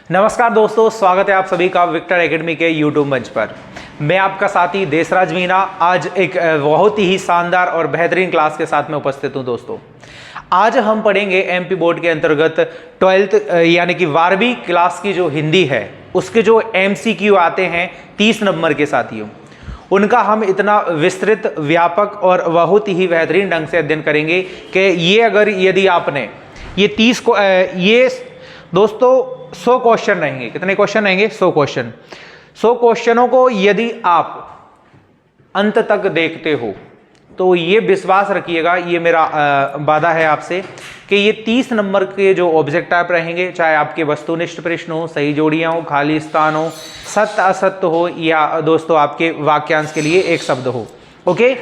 नमस्कार दोस्तों, स्वागत है आप सभी का विक्टर एकेडमी के यूट्यूब मंच पर। मैं आपका साथी देशराज मीना आज एक बहुत ही शानदार और बेहतरीन क्लास के साथ में उपस्थित हूं। दोस्तों आज हम पढ़ेंगे एमपी बोर्ड के अंतर्गत 12th यानी कि 12वीं क्लास की जो हिंदी है उसके जो एमसीक्यू आते हैं 30 नंबर के साथियों, उनका हम इतना विस्तृत, व्यापक और बहुत ही बेहतरीन ढंग से अध्ययन करेंगे कि यदि आपने ये 30 को ये दोस्तों 100 क्वेश्चन रहेंगे। कितने क्वेश्चन रहेंगे? 100 क्वेश्चन। 100 क्वेश्चनों को यदि आप अंत तक देखते हो तो ये विश्वास रखिएगा, ये मेरा वादा है आपसे कि ये 30 नंबर के जो ऑब्जेक्ट टाइप रहेंगे, चाहे आपके वस्तुनिष्ठ प्रश्न हो, सही जोड़ियां हो, खाली स्थान हो, सत्य असत्य हो, या दोस्तों आपके वाक्यांश के लिए एक शब्द हो, ओके,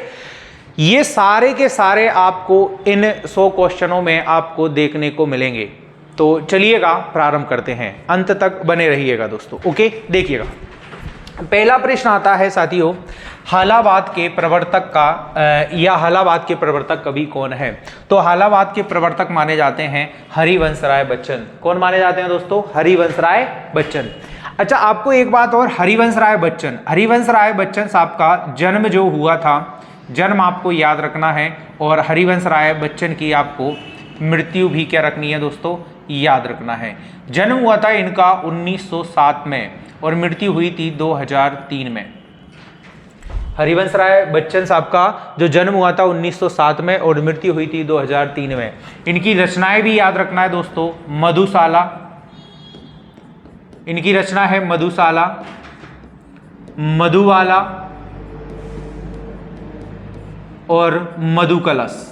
ये सारे के सारे आपको इन 100 क्वेश्चनों में आपको देखने को मिलेंगे। तो चलिएगा प्रारंभ करते हैं, अंत तक बने रहिएगा दोस्तों, ओके। देखिएगा पहला प्रश्न आता है साथियों, हालावाद के प्रवर्तक का या हालावाद के प्रवर्तक कवि कौन है? तो हालावाद के प्रवर्तक माने जाते हैं हरिवंश राय बच्चन। कौन माने जाते हैं दोस्तों? हरिवंश राय बच्चन। अच्छा, आपको एक बात और, हरिवंश राय बच्चन साहब का जन्म जो हुआ था, जन्म आपको याद रखना है, और हरिवंश राय बच्चन की आपको मृत्यु भी क्या रखनी है दोस्तों? याद रखना है। जन्म हुआ था इनका 1907 में और मृत्यु हुई थी 2003 में। हरिवंश राय बच्चन साहब का जो जन्म हुआ था 1907 में और मृत्यु हुई थी 2003 में। इनकी रचनाएं भी याद रखना है दोस्तों। मधुशाला, इनकी रचना है मधुशाला, मधुबाला और मधुकलश।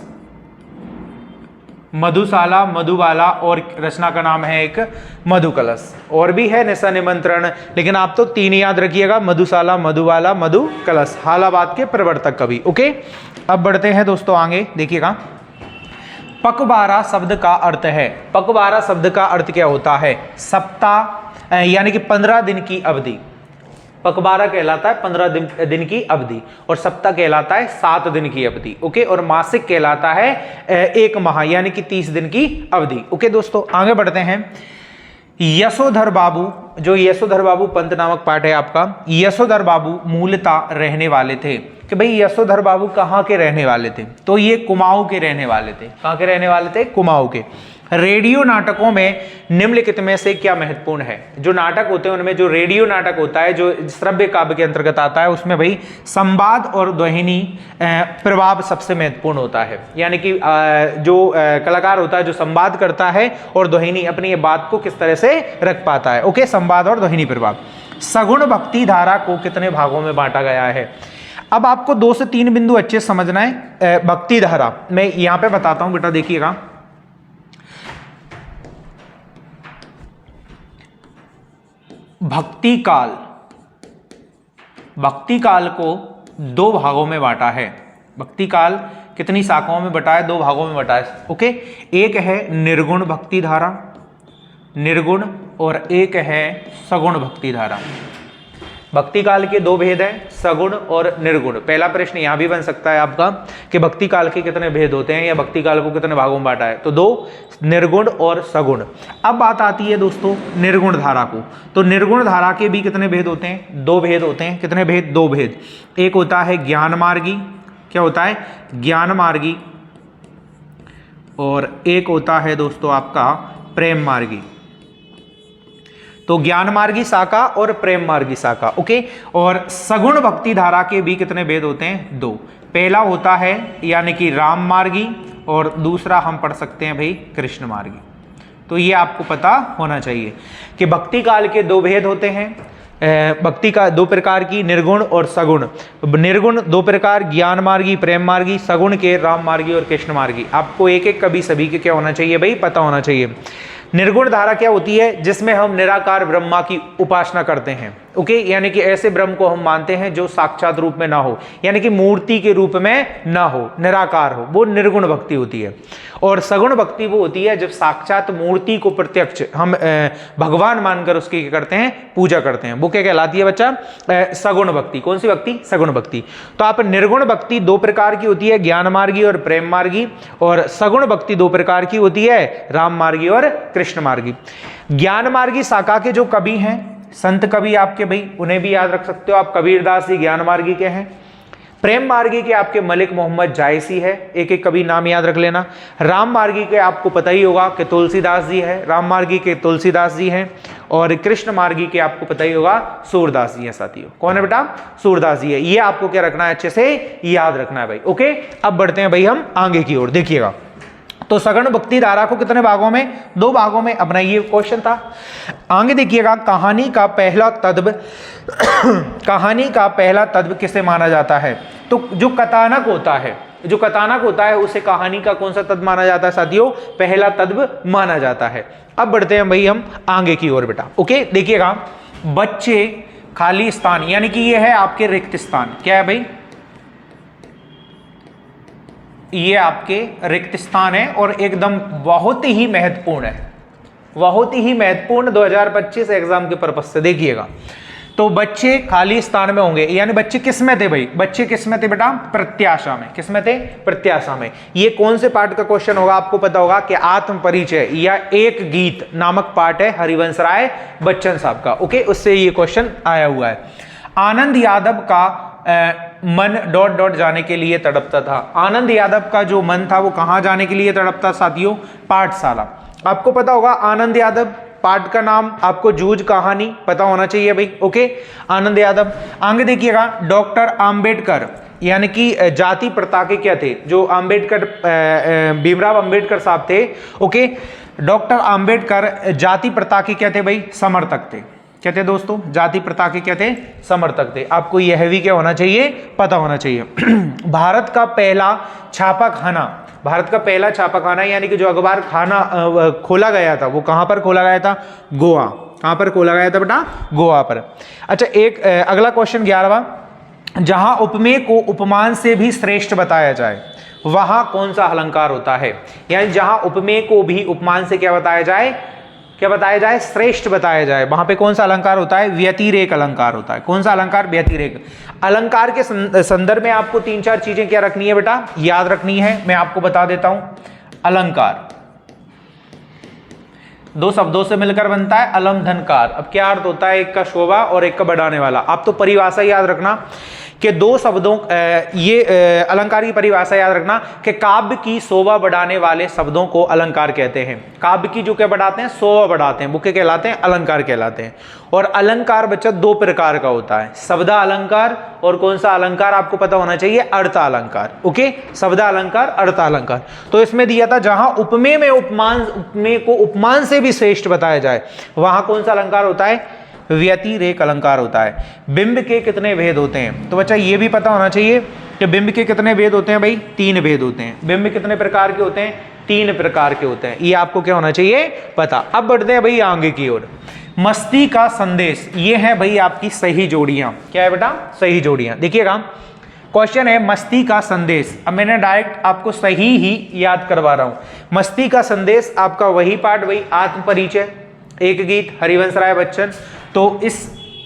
मधुशाला, मधुबाला और रचना का नाम है एक मधुकलश। और भी है निशा निमंत्रण, लेकिन आप तो 3 याद रखिएगा, मधुशाला, मधुबाला, मधुकलश, हालावाद के प्रवर्तक कवि, ओके। अब बढ़ते हैं दोस्तों आगे। देखिएगा पखवाड़ा शब्द का अर्थ है, पखवाड़ा शब्द का अर्थ क्या होता है? सप्ताह यानी कि 15 दिन की अवधि। पखवाड़ा कहलाता है 15 दिन की अवधि, और सप्ताह कहलाता है 7 दिन की अवधि, ओके। और मासिक कहलाता है 1 माह यानी कि 30 दिन की अवधि, ओके। दोस्तों आगे बढ़ते हैं। यशोधर बाबू, जो यशोधर बाबू पंत नामक पाठ है आपका, यशोधर बाबू मूलतः रहने वाले थे कि भाई यशोधर बाबू कहाँ के रहने वाले थे? तो ये कुमाऊं के रहने वाले थे। कहाँ के रहने वाले थे? कुमाऊं के। रेडियो नाटकों में निम्नलिखित में से क्या महत्वपूर्ण है? जो नाटक होते हैं उनमें जो रेडियो नाटक होता है, जो श्रव्य काव्य के अंतर्गत आता है, उसमें भाई संवाद और ध्वनि प्रभाव सबसे महत्वपूर्ण होता है। यानी कि जो कलाकार होता है जो संवाद करता है और ध्वनि अपनी ये बात को किस तरह से रख पाता है, ओके, संवाद और ध्वनि प्रभाव। सगुण भक्ति धारा को कितने भागों में बांटा गया है? अब आपको 2 से 3 बिंदु अच्छे समझना है। भक्ति धारा मैं यहां पे बताता हूं बेटा, देखिएगा। भक्ति काल को 2 भागों में बांटा है। भक्ति काल कितनी शाखाओं में बटा है? 2 भागों में बटा है, ओके। एक है निर्गुण भक्ति धारा, निर्गुण, और एक है सगुण भक्ति धारा। भक्ति काल के 2 भेद हैं, सगुण और निर्गुण। पहला प्रश्न यहां भी बन सकता है आपका कि भक्ति काल के कितने भेद होते हैं या भक्ति काल को कितने भागों में बांटा है? तो 2, निर्गुण और सगुण। अब बात आती है दोस्तों निर्गुण धारा को। तो निर्गुण धारा के भी कितने भेद होते हैं? 2 भेद होते हैं। कितने भेद? 2 भेद। एक होता है ज्ञान मार्गी, क्या होता है? ज्ञान मार्गी, और एक होता है दोस्तों आपका प्रेम मार्गी। तो ज्ञान मार्गी शाखा और प्रेम मार्गी शाखा, ओके। और सगुण भक्ति धारा के भी कितने भेद होते हैं? 2। पहला होता है यानी कि राम मार्गी, और दूसरा हम पढ़ सकते हैं भाई कृष्ण मार्गी। तो ये आपको पता होना चाहिए कि भक्ति काल के 2 भेद होते हैं। भक्ति का 2 प्रकार की, निर्गुण और सगुण। निर्गुण 2 प्रकार, ज्ञान मार्गी, प्रेम मार्गी, सगुण के राम मार्गी और कृष्ण मार्गी। आपको एक एक कभी सभी के क्या होना चाहिए भाई? पता होना चाहिए। निर्गुण धारा क्या होती है? जिसमें हम निराकार ब्रह्मा की उपासना करते हैं, ओके, यानी कि ऐसे ब्रह्म को हम मानते हैं जो साक्षात रूप में ना हो, यानी कि मूर्ति के रूप में ना हो, निराकार हो, वो निर्गुण भक्ति होती है। और सगुण भक्ति वो होती है जब साक्षात मूर्ति को प्रत्यक्ष हम भगवान मानकर उसकी क्या करते हैं, पूजा करते हैं, वो क्या कहलाती है बच्चा, सगुण भक्ति। कौन सी भक्ति, सगुण भक्ति। तो आप निर्गुण भक्ति दो प्रकार की होती है, ज्ञान मार्गी और प्रेम मार्गी, और सगुण भक्ति दो प्रकार की होती है, राम मार्गी और कृष्ण मार्गी। ज्ञान मार्गी शाखा के जो कवि हैं, संत कवि आपके भाई, उन्हें भी याद रख सकते हो आप, कबीरदास जी ज्ञान मार्गी के हैं। प्रेम मार्गी के आपके मलिक मोहम्मद जायसी है, एक एक कवि नाम याद रख लेना। राम मार्गी के आपको पता ही होगा कि तुलसीदास जी है, राम मार्गी के तुलसीदास जी हैं। और कृष्ण मार्गी के आपको पता ही होगा सूरदास जी हैं साथियों। कौन है बेटा, सूरदास जी है। ये आपको क्या रखना है, अच्छे से याद रखना है भाई। ओके, अब बढ़ते हैं भाई हम आगे की ओर। देखिएगा तो सगुण भक्ति धारा को कितने भागों में, दो भागों में अपना ये क्वेश्चन था। आगे देखिएगा, कहानी का पहला तत्व कहानी का पहला तत्व किसे माना जाता है। तो जो कथानक होता है, जो कथानक होता है उसे कहानी का कौन सा तत्व माना जाता है साथियों, पहला तत्व माना जाता है। अब बढ़ते हैं भाई हम आगे की ओर बेटा। ओके, देखिएगा बच्चे खाली स्थान, यानी कि ये है आपके रिक्त स्थान। क्या है भाई, ये आपके रिक्त स्थान है और एकदम बहुत ही महत्वपूर्ण है, बहुत ही महत्वपूर्ण 2025 एग्जाम के पर्पज से। देखिएगा तो बच्चे खाली स्थान में होंगे, यानी बच्चे किस में थे भाई, बच्चे किस में थे बेटा, प्रत्याशा में। किस में थे, प्रत्याशा में। ये कौन से पार्ट का क्वेश्चन होगा, आपको पता होगा कि आत्म परिचय या एक गीत नामक पार्ट है हरिवंश राय बच्चन साहब का। ओके, उससे ये क्वेश्चन आया हुआ है। आनंद यादव का मन डॉट डॉट जाने के लिए तड़पता था। आनंद यादव का जो मन था वो कहां जाने के लिए तड़पता साथियों, पाठशाला। आपको पता होगा आनंद यादव, पाठ का नाम आपको जूझ कहानी पता होना चाहिए भाई। ओके, आनंद यादव। आगे देखिएगा, डॉक्टर आंबेडकर, यानी कि जाति प्रथा के क्या थे, जो आंबेडकर भीमराव अंबेडकर साहब थे। ओके, डॉक्टर आंबेडकर जाति प्रथा के क्या थे भाई, समर्थक थे। क्या थे दोस्तों, जाति प्रथा के क्या थे, समर्थक थे। आपको यह भी क्या होना चाहिए, पता होना चाहिए। भारत का पहला छापाखाना, भारत का पहला छापाखाना यानी कि जो अखबार खाना खोला गया था वो कहां पर खोला गया था, गोवा। कहां पर खोला गया था बेटा, गोवा पर। अच्छा, एक अगला क्वेश्चन 11वां, जहां उपमेय को उपमान से भी श्रेष्ठ बताया जाए वहां कौन सा अलंकार होता है। यानी जहां उपमेय को भी उपमान से क्या बताया जाए, क्या बताया जाए, श्रेष्ठ बताया जाए, वहां पे कौन सा अलंकार होता है, व्यतिरेक अलंकार होता है। कौन सा अलंकार, व्यतिरेक अलंकार के संदर्भ में आपको तीन चार चीजें क्या रखनी है बेटा, याद रखनी है। मैं आपको बता देता हूं, अलंकार दो शब्दों से मिलकर बनता है, अलम धनकार। अब क्या अर्थ होता है, एक का शोभा और एक का बढ़ाने वाला। आप तो परिभाषा याद रखना कि दो शब्दों, ये अलंकार की परिभाषा याद रखना कि काव्य की शोभा बढ़ाने वाले शब्दों को अलंकार कहते हैं। काव्य की जो क्या बढ़ाते हैं, शोभा बढ़ाते हैं, वो क्या कहलाते हैं, अलंकार कहलाते हैं। और अलंकार बच्चा दो प्रकार का होता है, शब्दा अलंकार और कौन सा अलंकार आपको पता होना चाहिए, अर्थ अलंकार। ओके, शब्दा अलंकार, अर्थ अलंकार। तो इसमें दिया था जहां उपमेय में उपमान, उपमेय को उपमान से भी श्रेष्ठ बताया जाए वहां कौन सा अलंकार होता है, व्यतिरेक अलंकार होता है। बिंब के कितने भेद होते हैं, तो बच्चा ये भी पता होना चाहिए कि बिंब के कितने भेद होते हैं भाई, तीन भेद होते हैं। बिंब कितने प्रकार के होते हैं, तीन प्रकार के होते हैं। ये आपको क्या होना चाहिए, पता। अब बढ़ते हैं भाई आगे की ओर। मस्ती का संदेश, ये है भाई आपकी सही जोड़ियां। क्या है बेटा, सही जोड़ियां। देखिएगा क्वेश्चन है मस्ती का संदेश। अब मैंने डायरेक्ट आपको सही ही याद करवा रहा हूं। मस्ती का संदेश आपका वही पार्ट, वही आत्म परिचय, एक गीत, हरिवंश राय बच्चन। तो इस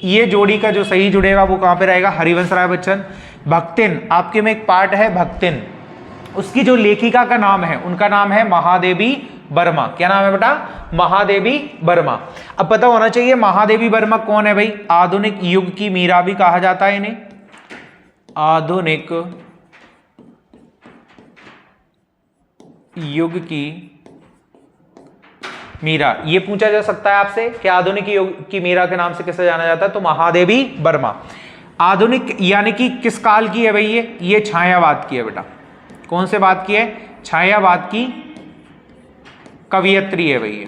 ये जोड़ी का जो सही जुड़ेगा वो कहां पे रहेगा, हरिवंश राय बच्चन। भक्तिन, आपके में एक पार्ट है भक्तिन, उसकी जो लेखिका का नाम है उनका नाम है महादेवी वर्मा। क्या नाम है बेटा, महादेवी वर्मा। अब पता होना चाहिए महादेवी वर्मा कौन है भाई, आधुनिक युग की मीरा भी कहा जाता है इन्हें, आधुनिक युग की मीरा। ये पूछा जा सकता है आपसे कि आधुनिक युग की मीरा के नाम से किसे जाना जाता है, तो महादेवी वर्मा। आधुनिक यानी कि किस काल की है भाई, ये छायावाद की है बेटा। कौन से बात की है, छायावाद की कवियत्री है भाई। ये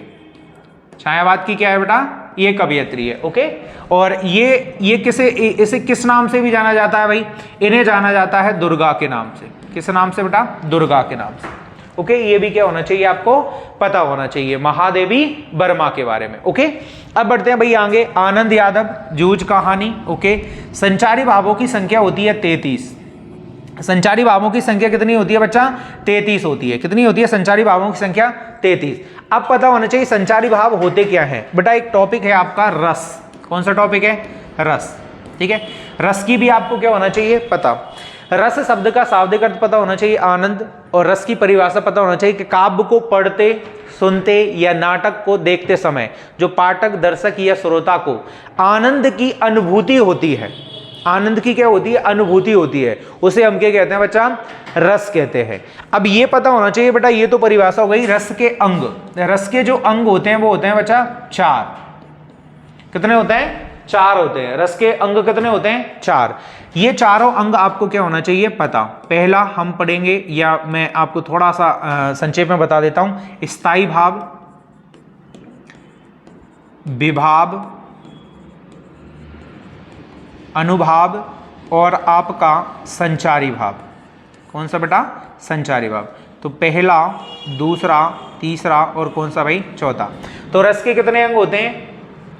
छायावाद की क्या है बेटा, ये कवियत्री है। ओके, और ये इसे किस नाम से भी जाना जाता है भाई, इन्हें जाना जाता है दुर्गा के नाम से। किस नाम से बेटा, दुर्गा के नाम से। ओके, ये भी क्या होना चाहिए, आपको पता होना चाहिए महादेवी वर्मा के बारे में। ओके, अब बढ़ते हैं भाई आगे, आनंद यादव, जूझ कहानी। ओके, संचारी भावों की संख्या होती है 33। संचारी भावों की संख्या कितनी होती है बच्चा? 33 होती है। कितनी होती है संचारी भावों की संख्या? 33। अब पता होना चाहिए संचारी भाव होते क्या है बेटा। एक टॉपिक है आपका रस। कौन सा टॉपिक है? रस। ठीक है, रस की भी आपको क्या होना चाहिए? पता। रस शब्द का शाब्दिक अर्थ पता होना चाहिए आनंद, और रस की परिभाषा पता होना चाहिए कि काव्य को पढ़ते, सुनते या नाटक को देखते समय जो पाठक, दर्शक या श्रोता को आनंद की अनुभूति होती है, आनंद की क्या होती है? अनुभूति होती है, उसे हम क्या कहते हैं बच्चा? रस कहते हैं। अब ये पता होना चाहिए बेटा, ये तो परिभाषा हो गई रस के अंग। रस के जो अंग होते हैं वो होते हैं बच्चा 4। कितने होते हैं? 4 होते हैं। रस के अंग कितने होते हैं? 4। ये चारों अंग आपको क्या होना चाहिए? पता। पहला हम पढ़ेंगे, या मैं आपको थोड़ा सा संक्षेप में बता देता हूं। स्थायी भाव, विभाव, अनुभाव और आपका संचारी भाव। कौन सा बेटा? संचारी भाव। तो पहला, दूसरा, तीसरा और कौन सा भाई? चौथा। तो रस के कितने अंग होते हैं?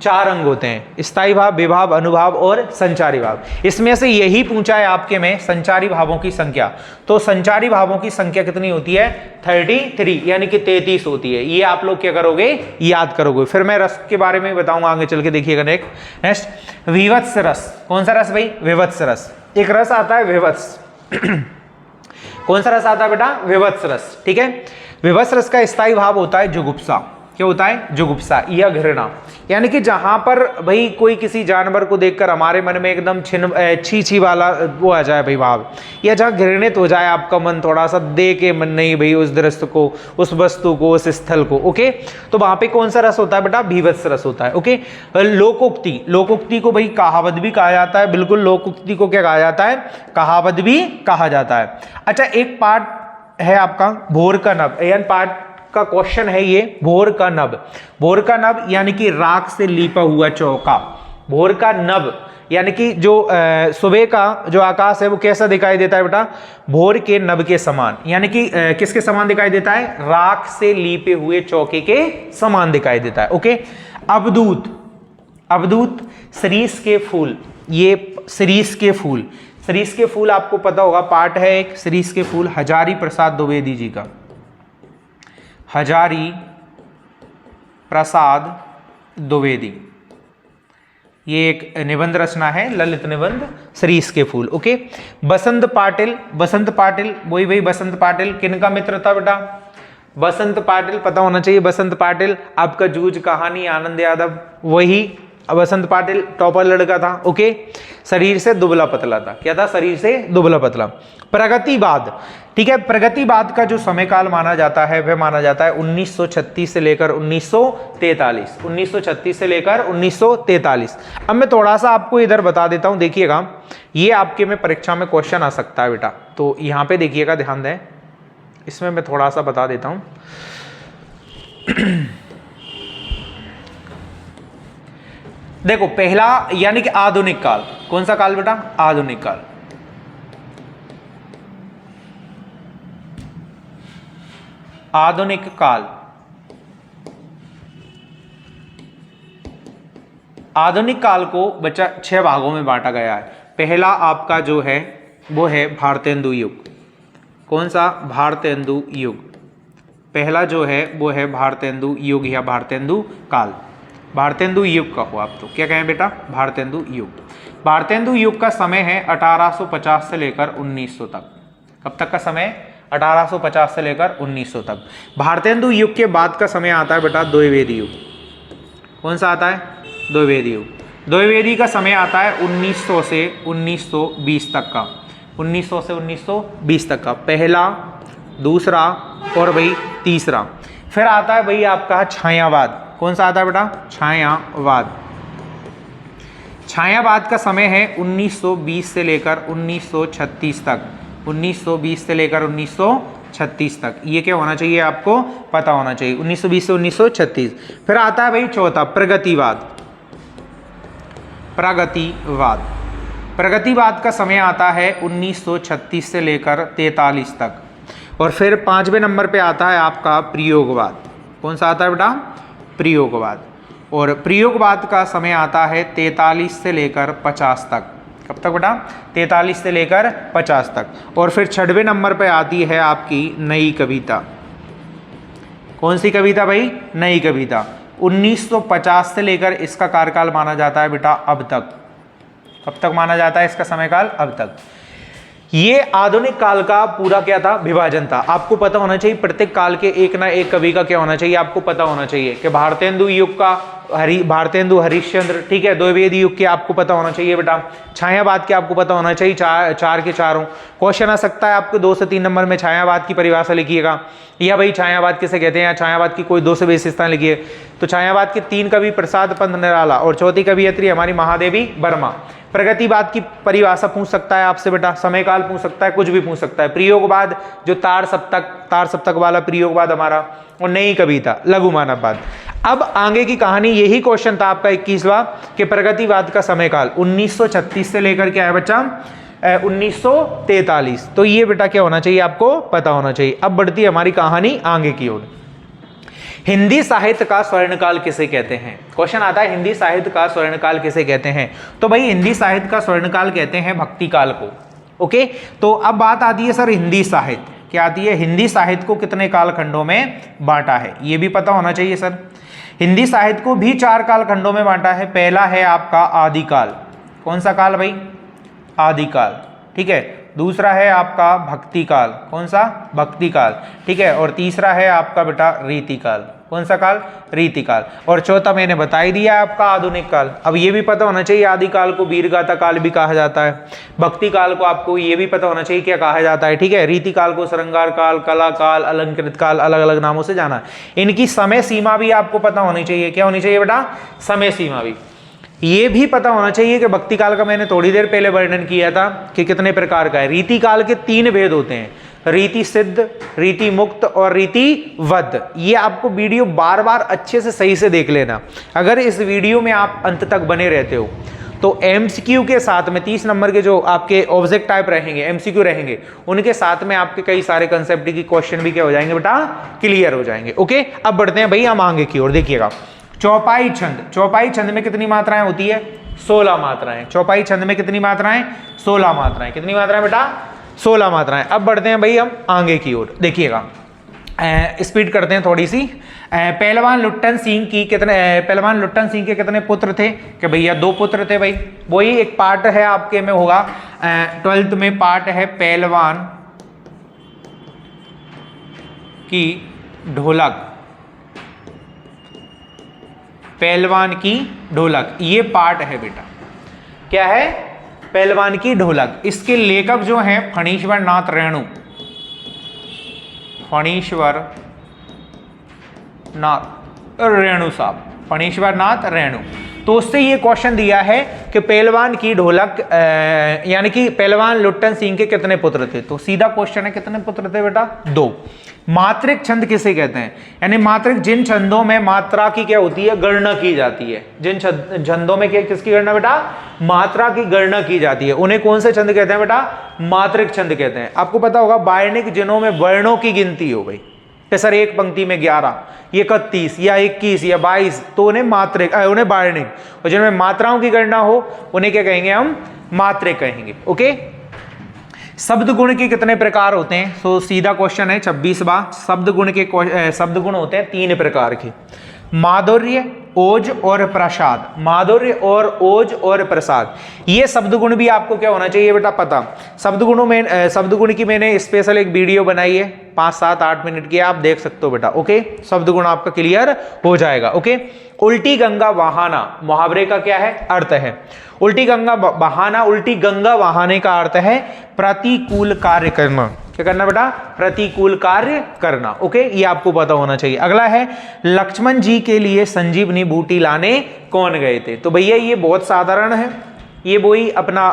4 अंग होते हैं, स्थायी भाव, विभाव, अनुभाव और संचारी भाव। इसमें से यही पूछा है आपके में संचारी भावों की संख्या। तो संचारी भावों की संख्या कितनी होती है? 33, यानी कि 33 होती है। ये आप लोग क्या करोगे? याद करोगे। फिर मैं रस के बारे में बताऊंगा आगे चल के, देखिएगा। नेक्स्ट, विवत्स रस। कौन सा रस भाई? विवत्स रस। एक रस आता है विवत्स। कौन सा रस आता है बेटा? विवत्स रस। ठीक है, विवत्स रस का स्थायी भाव होता है जुगुप्सा। क्या होता है? जुगुप्सा या घृणा। यानी कि जहां पर भाई कोई किसी जानवर को देखकर हमारे मन में एकदम छी छी वाला वो आ जाए भाई भाव, या जहां घृणित हो जाए आपका मन, थोड़ा सा दे के मन नहीं भाई उस दृश्य को, उस वस्तु को, उस स्थल को। ओके, तो वहां पे कौन सा रस होता है बेटा? भीभत्स रस होता है। ओके, लोकोक्ति। लोकोक्ति को भाई कहावत भी कहा जाता है। बिल्कुल, लोकोक्ति को क्या कहा जाता है? कहावत भी कहा जाता है। अच्छा, एक पार्ट है आपका भोर का नभ, यानी पार्ट का क्वेश्चन है ये, भोर का नभ। भोर का नभ यानी कि राख से लिपा हुआ चौका। भोर का नभ यानी कि जो सुबह का जो आकाश है वो कैसा दिखाई देता है बेटा? भोर के नभ के समान। यानी कि किसके समान दिखाई देता है? राख से लिपे हुए चौके के समान दिखाई देता है। ओके, अवधूत। अवधूत सरीस के फूल। ये सरीस के फूल, सरीस के फूल आपको पता होगा, पाठ है एक सरीस के फूल, हजारी प्रसाद द्विवेदी जी का। हजारी प्रसाद द्विवेदी, ये एक निबंध रचना है, ललित निबंध, सरीस के फूल। ओके, बसंत पाटिल। बसंत पाटिल वही भाई बसंत पाटिल किनका मित्र था बेटा? बसंत पाटिल पता होना चाहिए। बसंत पाटिल आपका जूझ कहानी, आनंद यादव, वही बसंत पाटिल टॉपर लड़का था। ओके, शरीर से दुबला पतला था। क्या था? शरीर से दुबला पतला। प्रगतिवाद। ठीक है, प्रगतिवाद का जो समय काल माना जाता है वह माना जाता है 1936 से लेकर 1943। 1936 से लेकर 1943। अब मैं थोड़ा सा आपको इधर बता देता हूं, देखिएगा, ये आपके में परीक्षा में क्वेश्चन आ सकता है बेटा। तो यहां पे देखिएगा, ध्यान दें, इसमें मैं थोड़ा सा बता देता हूं। देखो, पहला यानी कि आधुनिक काल। कौन सा काल बेटा? आधुनिक काल। आधुनिक काल। आधुनिक काल को बच्चा 6 भागों में बांटा गया है। पहला आपका जो है वो है भारतेंदु युग। कौन सा? भारतेंदु युग। पहला जो है वो है भारतेंदु युग या भारतेंदु काल। भारतेंदु युग का हो आप तो क्या कहें बेटा? भारतेंदु युग। भारतेंदु युग का समय है 1850 से लेकर 1900 तक। कब तक का समय? 1850 से लेकर 1900 तक। भारतेंदु युग के बाद का समय आता है बेटा द्विवेदी युग। कौन सा आता है? द्विवेदी युग। द्विवेदी का समय आता है 1900 से 1920 तक का। 1900 से 1920 तक का पहला, दूसरा और भाई तीसरा। फिर आता है भाई आपका छायावाद। कौन सा आता है बेटा? छायावाद। छायावाद का समय है 1920 से लेकर 1936 तक। 1920 से लेकर 1936 तक। ये क्या होना चाहिए? आपको पता होना चाहिए, 1920 से 1936। फिर आता है भाई चौथा, प्रगतिवाद। प्रगतिवाद। प्रगतिवाद का समय आता है 1936 से लेकर 43 तक। और फिर 5वें नंबर पे आता है आपका प्रयोगवाद। कौन सा आता है बेटा? प्रयोगवाद। और प्रयोगवाद का समय आता है 43 से लेकर 50 तक। कब तक बेटा? 43 से लेकर 50 तक। और फिर 6वें नंबर पे आती है आपकी नई कविता। कौन सी कविता भाई? नई कविता। 1950 से लेकर इसका कार्यकाल माना जाता है बेटा अब तक। कब तक माना जाता है इसका समय काल? अब तक। ये आधुनिक काल का पूरा क्या था? विभाजन था। आपको पता होना चाहिए प्रत्येक काल के एक ना एक कवि का क्या होना चाहिए, आपको पता होना चाहिए कि भारतेंदु युग का भारतेंदु हरिश्चंद्र, ठीक है, द्विवेदी युग के आपको पता होना चाहिए बेटा, छायावाद के आपको पता होना चाहिए, चार के चारों। क्वेश्चन आ सकता है आपको 2 से 3 नंबर में, छायावाद की परिभाषा लिखिएगा, या भाई छायावाद किसे कहते हैं, या छायावाद की कोई 2 से विशेषताएं लिखिए। तो छायावाद के 3 कवि प्रसाद पंत निराला और चौथी कवियत्री हमारी महादेवी वर्मा। प्रगतिवाद की परिभाषा पूछ सकता है आपसे बेटा, समय काल पूछ सकता है, कुछ भी पूछ सकता है। प्रयोगवाद जो तार सप्तक वाला प्रयोगवाद हमारा, और नई कविता लघु मानववाद। अब आगे की कहानी, यही क्वेश्चन था आपका 21वां कि प्रगतिवाद का समय काल 1936 से लेकर क्या है बच्चा? 1943। तो ये बेटा क्या होना चाहिए, आपको पता होना चाहिए। अब बढ़ती है हमारी कहानी आगे की ओर। हिंदी साहित्य का स्वर्णकाल किसे कहते हैं? क्वेश्चन आता है हिंदी साहित्य का स्वर्णकाल किसे कहते हैं? तो भाई हिंदी साहित्य का स्वर्णकाल कहते हैं भक्ति काल को। ओके, तो अब बात आती है सर हिंदी साहित्य क्या आती है? हिंदी साहित्य को कितने कालखंडों में बांटा है, ये भी पता होना चाहिए सर। हिंदी साहित्य को भी 4 कालखंडों में बांटा है। पहला है आपका आदिकाल। कौन सा काल भाई? आदिकाल, ठीक है। दूसरा है आपका भक्ति काल। कौन सा? भक्ति काल, ठीक है। और तीसरा है आपका बेटा रीतिकाल। कौन सा काल? रीतिकाल। और चौथा मैंने बता ही दिया आपका आधुनिक काल। अब ये भी पता होना चाहिए आदिकाल को वीरगाथा काल भी कहा जाता है, भक्ति काल को आपको ये भी पता होना चाहिए क्या कहा जाता है, ठीक है। रीतिकाल को श्रृंगार काल, कला काल, अलंकृत काल, अलग अलग नामों से जाना है। इनकी समय सीमा भी आपको पता होनी चाहिए। क्या होनी चाहिए बेटा? समय सीमा भी। ये भी पता होना चाहिए कि भक्ति काल का मैंने थोड़ी देर पहले वर्णन किया था कि कितने प्रकार का है। रीति काल के 3 भेद होते हैं, रीति सिद्ध, रीति मुक्त और रीतिवद्ध। ये आपको वीडियो बार बार अच्छे से सही से देख लेना। अगर इस वीडियो में आप अंत तक बने रहते हो तो एमसीक्यू के साथ में 30 नंबर के जो आपके ऑब्जेक्ट टाइप रहेंगे, एमसीक्यू रहेंगे, उनके साथ में आपके कई सारे कंसेप्ट की क्वेश्चन भी क्या हो जाएंगे बेटा? क्लियर हो जाएंगे। ओके, अब बढ़ते हैं भाई हम आगे की ओर। देखिएगा चौपाई छंद। चौपाई छंद में कितनी मात्राएं होती है? 16 मात्राएं। चौपाई छंद में कितनी मात्राएं? 16 मात्राएं। कितनी मात्राएं बेटा? 16 मात्राएं। अब बढ़ते हैं भाई हम आगे की ओर। देखिएगा स्पीड करते हैं थोड़ी सी। पहलवान लुट्टन सिंह के कितने पुत्र थे? कि भैया 2 पुत्र थे भाई। वही एक पार्ट है आपके में होगा 12th में, पार्ट है पहलवान की ढोलक। पहलवान की ढोलक ये पार्ट है बेटा। क्या है? पहलवान की ढोलक। इसके लेखक जो हैं फणीश्वर नाथ रेणु। फणीश्वर नाथ रेणु साहब, फणीश्वर नाथ रेणु। तो उससे ये क्वेश्चन दिया है कि पहलवान की ढोलक यानी कि पहलवान लुट्टन सिंह के कितने पुत्र थे? तो सीधा क्वेश्चन है कितने पुत्र थे बेटा? 2। मात्रिक छंद किसे कहते हैं? यानी मात्रिक जिन छंदों में मात्रा की क्या होती है? गणना की जाती है। जिन छंदों में किसकी गणना बेटा? मात्रा की गणना की जाती है, उन्हें कौन से छंद कहते हैं बेटा? मात्रिक छंद कहते हैं। आपको पता होगा बायनिक जिनों में वर्णों की गिनती हो गई, सर एक पंक्ति में 11, 31 या 21 या 22, तो उन्हें मात्रिक, उन्हें बायनिक। और जिनमें मात्राओं की गणना हो उन्हें क्या कहेंगे? हम मात्रिक कहेंगे। ओके, शब्द गुण के कितने प्रकार होते हैं? तो सीधा क्वेश्चन है 26वां। शब्द गुण होते हैं 3 प्रकार के, माधुर्य, ओज और प्रसाद। माधुर्य और ओज और प्रसाद, ये शब्द गुण भी आपको क्या होना चाहिए बेटा? पता। शब्द गुण की मैंने स्पेशल एक वीडियो बनाई है 5, 7, 8 मिनट की, आप देख सकते हो बेटा। ओके, शब्द गुण आपका क्लियर हो जाएगा। ओके, उल्टी गंगा बहाना मुहावरे का क्या है? अर्थ है। उल्टी गंगा बहाना, उल्टी गंगा बहाने का अर्थ है प्रतिकूल कार्य करना। क्या करना बेटा? प्रतिकूल कार्य करना। ओके, ये आपको पता होना चाहिए। अगला है लक्ष्मण जी के लिए संजीवनी बूटी लाने कौन गए थे? तो भैया ये बहुत साधारण है, ये वही अपना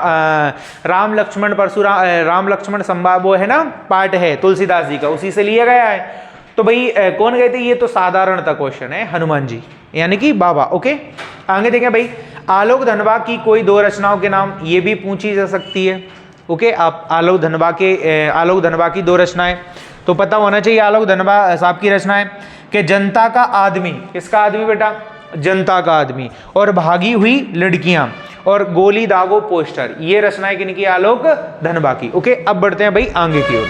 राम लक्ष्मण संवाद वो है ना, पार्ट है तुलसीदास जी का, उसी से लिया गया है। तो भाई कौन गए थे? ये तो साधारण था क्वेश्चन है, हनुमान जी यानी कि बाबा। ओके, आगे देखें भाई, आलोक धनबा की कोई 2 रचनाओं के नाम, ये भी पूछी जा सकती है। ओके, आप आलोक धनबा की 2 रचनाएं तो पता होना चाहिए। आलोक धनबा साहब की रचनाएं कि जनता का आदमी, किसका आदमी बेटा? जनता का आदमी, और भागी हुई लड़कियां, और गोली दागो पोस्टर। ये रचनाएं किनकी? आलोक धनबा की। ओके, अब बढ़ते हैं भाई आगे की ओर।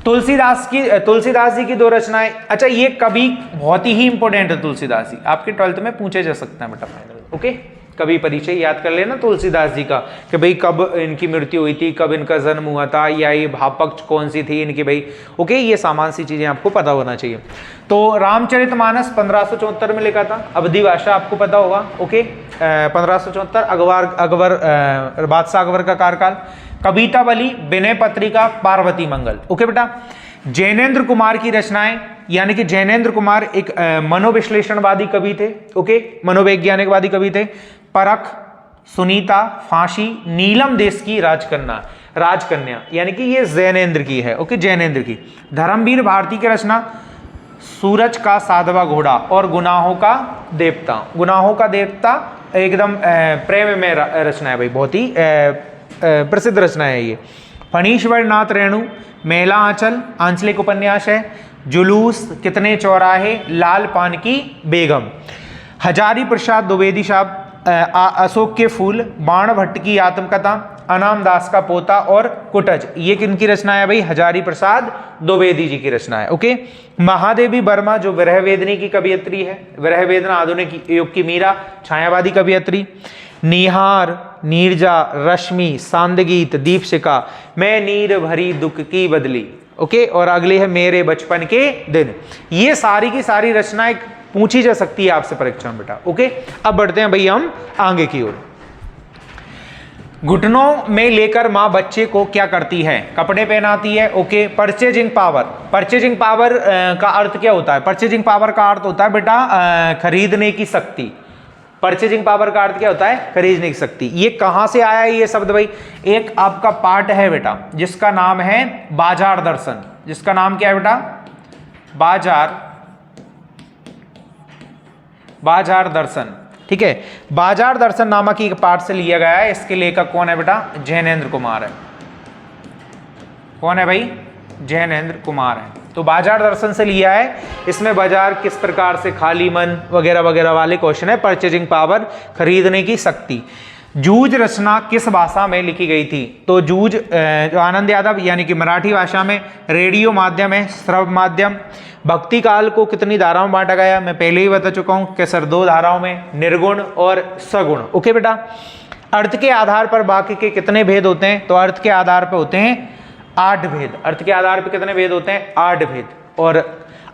तुलसीदास जी की दो रचनाएं। अच्छा, ये कवि बहुत ही इंपॉर्टेंट है तुलसीदास जी, आपके 12th में पूछे जा सकते हैं बेटा फाइनल। ओके, कवि परिचय याद कर लेना तुलसीदास जी का, कि भाई कब इनकी मृत्यु हुई थी, कब इनका जन्म हुआ था, या ये भाव पक्ष कौन सी थी इनकी भाई। ओके, ये सामान्य सी चीजें आपको पता होना चाहिए। तो रामचरितमानस 1574 में लिखा था, अवधी भाषा आपको पता होगा। ओके, 1574 अकबर बादशाह अकबर का कार्यकाल। कवितावली, विनय पत्रिका, पार्वती मंगल। ओके बेटा, जैनेन्द्र कुमार की रचनाएं, यानी कि जैनेन्द्र कुमार एक मनोविश्लेषणवादी कवि थे। ओके, मनोवैज्ञानिकवादी कवि थे। परख, सुनीता, फांसी, नीलम देश की राजकन्या, यानी कि ये जैनेन्द्र की है। ओके, जैनेन्द्र की। धर्मवीर भारती की रचना सूरज का साधवा घोड़ा और गुनाहों का देवता। गुनाहों का देवता एकदम प्रेम में रचना है भाई, बहुत ही प्रसिद्ध रचना है ये। फणीश्वर नाथ रेणु, मेला आंचल, आंचलिक उपन्यास है। जुलूस, कितने चौराहे, लाल पान की बेगम। हजारी प्रसाद द्विवेदी साहब, अशोक के फूल, बाण भट्ट की आत्मकथा, अनाम दास का पोता और कुटज। ये किनकी रचना है भाई? हजारी प्रसाद द्विवेदी जी की रचना है। ओके, महादेवी वर्मा जो विरह वेदनी की कवियत्री है, विरह वेदना आधुनिक युग की मीरा, छायावादी कवियत्री। निहार, नीरजा, रश्मि, सांदगीत, दीपशिका, मैं नीर भरी दुख की बदली। ओके, और अगली है मेरे बचपन के दिन। ये सारी की सारी रचनाएं पूछी जा सकती है आपसे परीक्षा में बेटा। ओके, अब बढ़ते हैं भाई हम आगे की ओर। घुटनों में लेकर मां बच्चे को क्या करती है? कपड़े पहनाती है। Okay, purchasing power. Purchasing power का अर्थ क्या होता है? परचेजिंग पावर का अर्थ होता है बेटा खरीदने की शक्ति। परचेजिंग पावर का अर्थ क्या होता है? खरीदने की शक्ति। ये कहां से आया है ये शब्द भाई? एक आपका पाठ है बेटा जिसका नाम है बाजार दर्शन। जिसका नाम क्या है बेटा? बाजार दर्शन। ठीक है, बाजार दर्शन नामक एक पाठ से लिया गया है। इसके लेखक कौन है बेटा? जैनेन्द्र कुमार है। कौन है भाई? जैनेन्द्र कुमार है। तो बाजार दर्शन से लिया है। इसमें बाजार किस प्रकार से, खाली मन वगैरह वगैरह वाले क्वेश्चन है। परचेजिंग पावर, खरीदने की शक्ति। जूझ रचना किस भाषा में लिखी गई थी? तो जूझ जो आनंद यादव यानी कि मराठी भाषा में। रेडियो माध्यम है, श्रव्य माध्यम। भक्ति काल को कितनी धाराओं में बांटा गया? मैं पहले ही बता चुका हूं कि सर 2 धाराओं में, निर्गुण और सगुण। ओके बेटा, अर्थ के आधार पर वाक्य के कितने भेद होते हैं? तो अर्थ के आधार पर होते हैं 8 भेद। अर्थ के आधार पर कितने भेद होते हैं? 8 भेद। और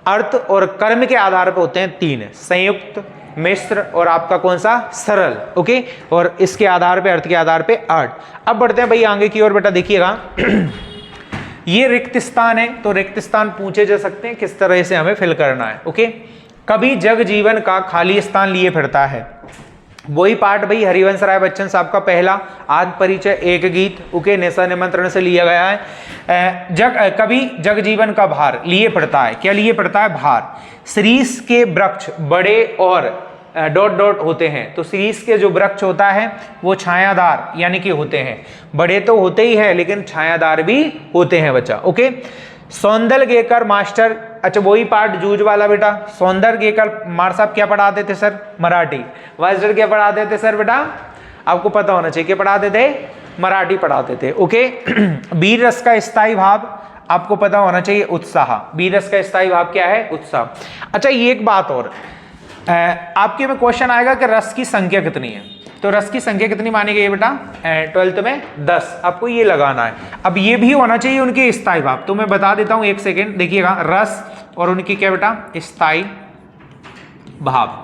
अर्थ और कर्म के आधार पर होते हैं 3, संयुक्त, मिश्र और आपका कौन सा? सरल। ओके, और इसके आधार पे, अर्थ के आधार पे 8। अब बढ़ते हैं भाई आगे की ओर बेटा। देखिएगा ये रिक्त स्थान है, तो रिक्त स्थान पूछे जा सकते हैं, किस तरह से हमें फिल करना है। ओके, कभी जग जीवन का खाली स्थान लिए फिरता है। वही पाठ भाई हरिवंश राय बच्चन साहब का पहला आत्म परिचय, एक गीत। ओके, नेशा निमंत्रण से लिया गया है। कभी जग जीवन का भार लिए पड़ता है। क्या लिए पड़ता है? भार। शीरीष के वृक्ष बड़े और डॉट डॉट होते हैं। तो शीरीष के जो वृक्ष होता है वो छायादार यानी कि होते हैं। बड़े तो होते ही हैं लेकिन छायादार भी होते हैं बच्चा। ओके, सौंदर्य गेकर मास्टर, अच्छा वही पार्ट जूझ वाला बेटा। सौंदर्य गेकर मार साहब क्या पढ़ाते थे सर? मराठी। मास्टर क्या पढ़ाते थे सर बेटा? आपको पता होना चाहिए। क्या पढ़ाते थे? मराठी पढ़ाते थे। ओके, वीर रस का स्थायी भाव आपको पता होना चाहिए, उत्साह। वीर रस का स्थायी भाव क्या है? उत्साह। अच्छा, ये एक बात और आपके में क्वेश्चन आएगा कि रस की संख्या कितनी है? तो रस की संख्या कितनी मानी गई है बेटा? 12th में 10। आपको ये लगाना है। अब ये भी होना चाहिए उनके स्थायी भाव। तो मैं बता देता हूं, 1 सेकेंड देखिएगा। रस और उनकी क्या बेटा? स्थायी भाव।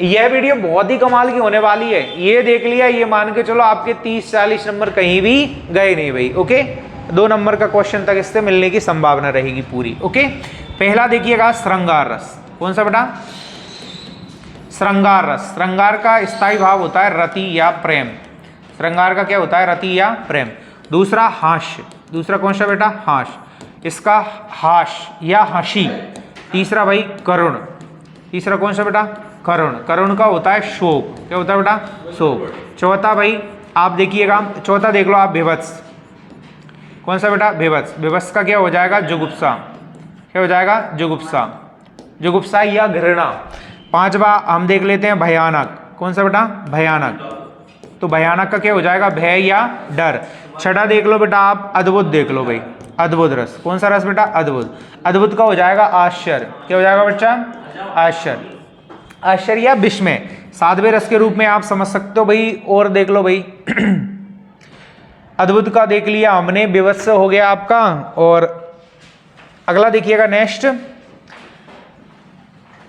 यह वीडियो बहुत ही कमाल की होने वाली है। ये देख लिया, ये मान के चलो आपके 30-40 नंबर कहीं भी गए नहीं भाई। ओके, 2 नंबर का क्वेश्चन तक इससे मिलने की संभावना रहेगी पूरी। ओके, पहला देखिएगा श्रृंगार रस। कौन सा बेटा? श्रृंगार रस। श्रृंगार का स्थायी भाव होता है रति या प्रेम। श्रृंगार का क्या होता है? रति या प्रेम। दूसरा हास्य। दूसरा कौन सा बेटा? हास्य। इसका हास्य या हंसी। तीसरा भाई करुण। तीसरा कौन सा बेटा? करुण। करुण का होता है शोक। क्या होता है बेटा? शोक। चौथा भाई आप देखिएगा, चौथा देख लो आप, विभत्स। कौन सा बेटा? विभत्स। विभत्स का क्या हो जाएगा? जुगुप्सा। क्या हो जाएगा? जुगुप्सा। जुगुप्सा या घृणा। पांचवा हम देख लेते हैं भयानक। कौन सा बेटा? भयानक। तो भयानक का क्या हो जाएगा? भय या डर। छठा देख लो बेटा आप, अद्भुत देख लो भाई, अद्भुत रस। कौन सा रस बेटा? अद्भुत। अद्भुत का हो जाएगा आश्चर्य। क्या हो जाएगा बच्चा? आश्चर्य। आश्चर्य या विस्मय, सातवें रस के रूप में आप समझ सकते हो भाई। और देख लो भाई अद्भुत का देख लिया हमने, विवत्स हो गया आपका। और अगला देखिएगा नेक्स्ट,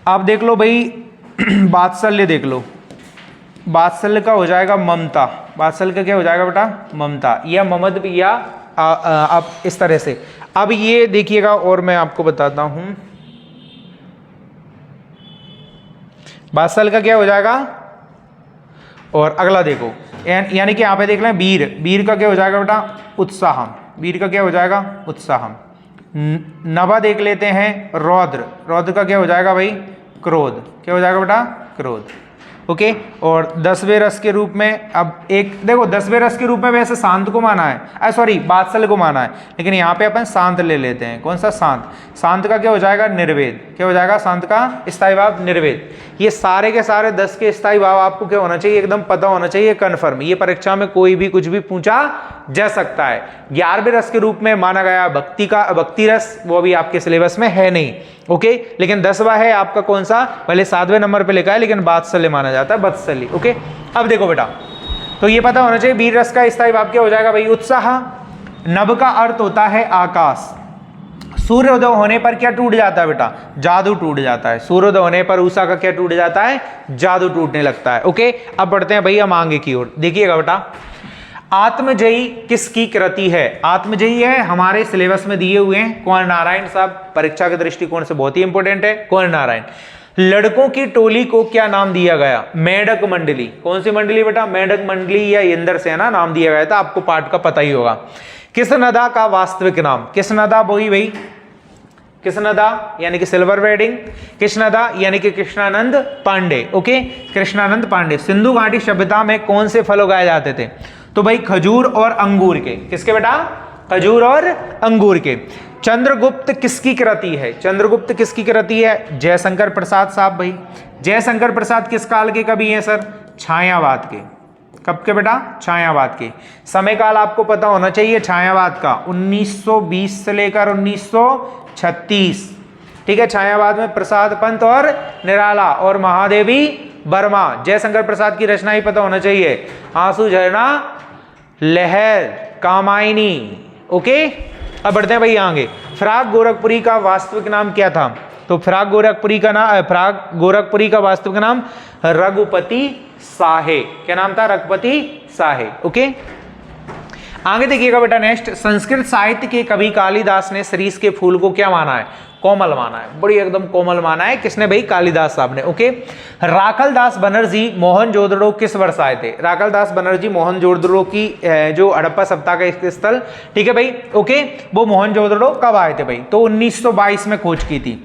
आप देख लो भाई वात्सल्य देख लो। वात्सल्य का हो जाएगा ममता। वात्सल्य का क्या हो जाएगा बेटा? ममता या ममत्व या आप इस तरह से। अब ये देखिएगा और मैं आपको बताता हूं, वात्सल्य का क्या हो जाएगा। और अगला देखो, यानी कि यहाँ पे देख लें वीर। वीर का क्या हो जाएगा बेटा? उत्साह। वीर का क्या हो जाएगा? उत्साह। नवा देख लेते हैं रौद्र। रौद्र का क्या हो जाएगा भाई? क्रोध। क्या हो जाएगा बेटा? क्रोध। ओके। और 10वें रस के रूप में अब एक देखो, 10वें रस के रूप में वैसे शांत को माना है, सॉरी वात्सल्य को माना है, लेकिन यहाँ पे अपन शांत ले लेते हैं। कौन सा? शांत। शांत का क्या हो जाएगा? निर्वेद। क्या हो जाएगा? शांत का स्थायी भाव निर्वेद। ये सारे के सारे 10 के स्थायी भाव आपको क्या होना चाहिए? एकदम पता होना चाहिए, कन्फर्म। ये परीक्षा में कोई भी कुछ भी पूछा जा सकता है। 11वें रस के रूप में माना गया भक्ति का, भक्ति रस, वो भी आपके सिलेबस में है नहीं। ओके। लेकिन 10वां है आपका कौन सा? पहले 7वें नंबर पे लिखा है, लेकिन वात्सल्य माना जाता है, वत्सल्य। ओके। अब देखो बेटा, तो ये पता होना चाहिए वीर रस का स्थायी भाव क्या हो जाएगा भाई? उत्साह। नभ का अर्थ होता है आकाश। सूर्योदय होने पर क्या टूट जाता है बेटा? जादू टूट जाता है। सूर्योदय होने पर उषा का क्या टूट जाता है? जादू टूटने लगता है। ओके। अब बढ़ते हैं भाई हम आगे की ओर। देखिएगा बेटा, आत्मजयी किसकी कृति है? आत्मजयी है हमारे सिलेबस में दिए हुए हैं कुंवर नारायण साहब, परीक्षा के दृष्टिकोण से बहुत ही इंपॉर्टेंट है कुंवर नारायण। लड़कों की टोली को क्या नाम दिया गया? मेढक मंडली। कौन सी मंडली बेटा? मेढक मंडली या इंद्रसेना नाम दिया गया था, आपको पाठ का पता ही होगा। कृष्णदा का वास्तविक नाम? कृष्णदा वही भाई, कृष्णदा यानी कि सिल्वर वेडिंग, कृष्णदा यानी कि कृष्णानंद पांडे। ओके। कृष्णानंद पांडे। सिंधु घाटी सभ्यता में कौन से फल उगाए जाते थे? तो भाई खजूर और अंगूर के। किसके बेटा? खजूर और अंगूर के। चंद्रगुप्त किसकी कृति है? चंद्रगुप्त किसकी कृति है? जयशंकर प्रसाद साहब भाई। जयशंकर प्रसाद किस काल के कवि हैं सर? छायावाद के। कब के बेटा? छायावाद के। समय काल आपको पता होना चाहिए छायावाद का, 1920 से लेकर 1936। ठीक है। छायावाद में प्रसाद पंत और निराला और महादेवी वर्मा। जयशंकर प्रसाद की रचना ही पता होना चाहिए, आंसू झरना, लहर, कामायनी। ओके। अब बढ़ते हैं भाई आगे। फ्राक गोरखपुरी का वास्तविक नाम क्या था? तो फ्राक गोरखपुरी का वास्तविक नाम रघुपति साहे। क्या नाम था? रघुपति साहे। ओके। आगे देखिएगा बेटा नेक्स्ट, संस्कृत साहित्य के कवि कालिदास ने शिरीष के फूल को क्या माना है? कोमल माना है, बड़ी एकदम कोमल माना है। किसने भाई? कालिदास साहब ने। ओके। राखलदास बनर्जी मोहनजोदड़ो किस वर्ष आए थे? राखलदास बनर्जी मोहनजोदड़ो की जो हड़प्पा सभ्यता का स्थल, ठीक है भाई, ओके, वो मोहनजोदड़ो कब आए थे भाई? तो 1922 में खोज की थी।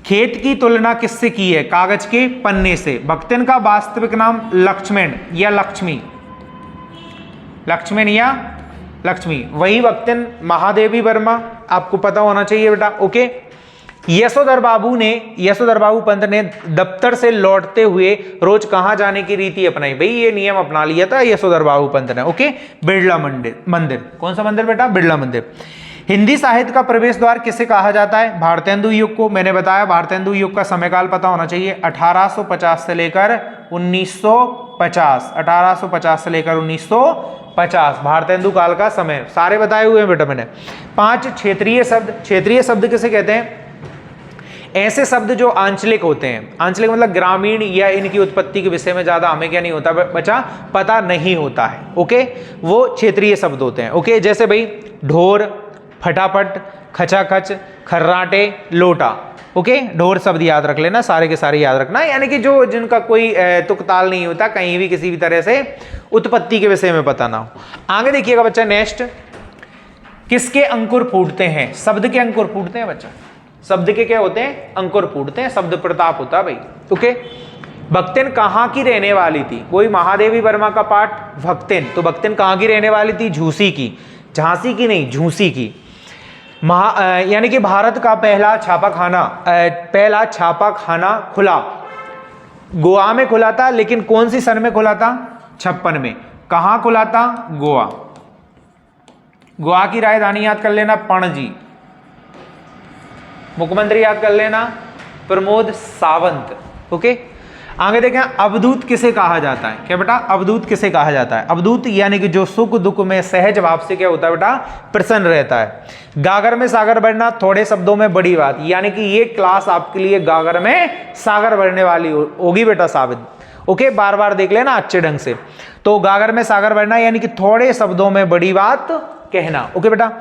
खेत की तुलना किससे की है? कागज के पन्ने से। भक्तिन का वास्तविक नाम लक्ष्मण या लक्ष्मी? लक्ष्मण या लक्ष्मी। वही भक्तिन महादेवी वर्मा, आपको पता होना चाहिए बेटा। ओके। यशोधर बाबू पंत ने दफ्तर से लौटते हुए रोज कहां जाने की रीति अपनाई? भाई ये नियम अपना लिया था यशोधर बाबू पंत ने। ओके। बिड़ला मंदिर। कौन सा मंदिर बेटा? बिड़ला मंदिर। हिंदी साहित्य का प्रवेश द्वार किसे कहा जाता है? भारतेंदु युग को। मैंने बताया भारतेंदु युग का समयकाल पता होना चाहिए, 1850 से लेकर 1950। 1850 से लेकर 1950 भारतेंदु काल का समय, सारे बताए हुए हैं बेटा मैंने। 5 क्षेत्रीय शब्द। क्षेत्रीय शब्द किसे कहते हैं? ऐसे शब्द जो आंचलिक होते हैं। आंचलिक मतलब ग्रामीण या इनकी उत्पत्ति के विषय में ज्यादा हमें क्या नहीं होता बच्चा? पता नहीं होता है। ओके। वो क्षेत्रीय शब्द होते हैं। ओके। जैसे भाई ढोर, फटाफट, खचाखच, खर्राटे, लोटा। ओके। ढोर शब्द याद रख लेना, सारे के सारे याद रखना, यानी कि जो जिनका कोई तुक ताल नहीं होता, कहीं भी किसी भी तरह से उत्पत्ति के विषय में पता ना हो। आगे देखिएगा बच्चा नेक्स्ट, किसके अंकुर फूटते हैं? शब्द के अंकुर फूटते हैं बच्चा। शब्द के क्या होते हैं? अंकुर फूटते हैं। शब्द प्रताप होता है भाई। ओके। भक्तिन कहाँ की रहने वाली थी? कोई महादेवी वर्मा का पाठ भक्तिन, तो भक्तिन कहाँ की रहने वाली थी? झूसी की। झांसी की नहीं, झूसी की। यानी कि भारत का पहला छापाखाना खुला गोवा में खुला था, लेकिन कौन सी सन में खुला था? 56 में। कहां खुला था? गोवा। गोवा की राजधानी याद कर लेना, पणजी। मुख्यमंत्री याद कर लेना, प्रमोद सावंत। ओके, आगे देखें, अवधूत किसे कहा जाता है? क्या बेटा? अवधूत किसे कहा जाता है? अवधूत यानी कि जो सुख दुख में सहज भाव से क्या होता है बेटा? प्रसन्न रहता है। गागर में सागर बढ़ना, थोड़े शब्दों में बड़ी बात, यानी कि ये क्लास आपके लिए गागर में सागर बढ़ने वाली होगी बेटा साबित। ओके, बार बार देख लेना अच्छे ढंग से। तो गागर में सागर बढ़ना यानी कि थोड़े शब्दों में बड़ी बात कहना। ओके बेटा,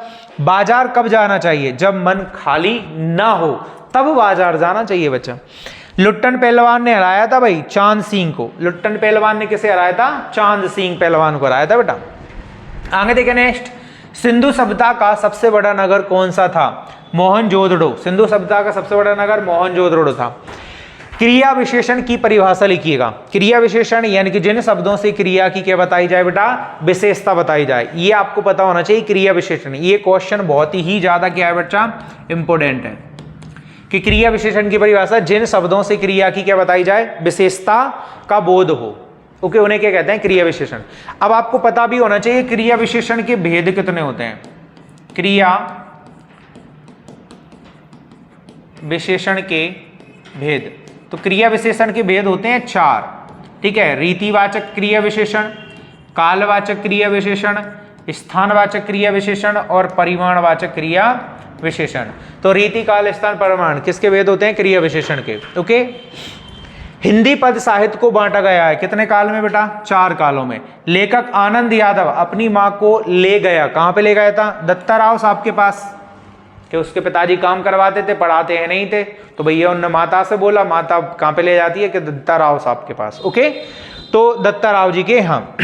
बाजार कब जाना चाहिए? जब मन खाली ना हो तब बाजार जाना चाहिए बच्चा। लुट्टन पहलवान ने हराया था भाई चांद सिंह को। लुट्टन पहलवान ने किसे हराया था? चांद सिंह पहलवान को हराया था बेटा। आगे देखें नेक्स्ट, सिंधु सभ्यता का सबसे बड़ा नगर कौन सा था? मोहनजोदड़ो। सिंधु सभ्यता का सबसे बड़ा नगर मोहनजोदड़ो था। क्रिया विशेषण की परिभाषा लिखिएगा। क्रिया विशेषण यानी कि जिन शब्दों से क्रिया की क्या बताई जाए बेटा? विशेषता बताई जाए, ये आपको पता होना चाहिए। क्रिया विशेषण, ये क्वेश्चन बहुत ही ज्यादा क्या है बच्चा? इंपोर्टेंट है कि क्रिया विशेषण की परिभाषा जिन शब्दों से क्रिया की क्या बताई जाए? विशेषता का बोध हो। ओके, उन्हें क्या कहते हैं? क्रिया विशेषण। अब आपको पता भी होना चाहिए क्रिया विशेषण के भेद कितने होते हैं। क्रिया विशेषण के भेद, तो क्रिया विशेषण के भेद होते हैं 4। ठीक है, रीतिवाचक क्रिया विशेषण, कालवाचक क्रिया विशेषण, स्थानवाचक क्रिया विशेषण और परिमाणवाचक क्रिया विशेषण। तो रीति, काल, स्थान, परिमाण किसके भेद होते हैं? क्रिया विशेषण के। ओके, हिंदी पद साहित्य को बांटा गया है कितने काल में बेटा? 4 कालों में। लेखक आनंद यादव अपनी मां को ले गया, कहां पे ले गया था? दत्ता राव साहब के पास, कि उसके पिताजी काम करवाते थे, पढ़ाते हैं नहीं थे, तो भैया उन्होंने माता से बोला, माता कहां पे ले जाती है? कि दत्ता राव साहब के पास। ओके, तो दत्ता राव जी के यहाँ।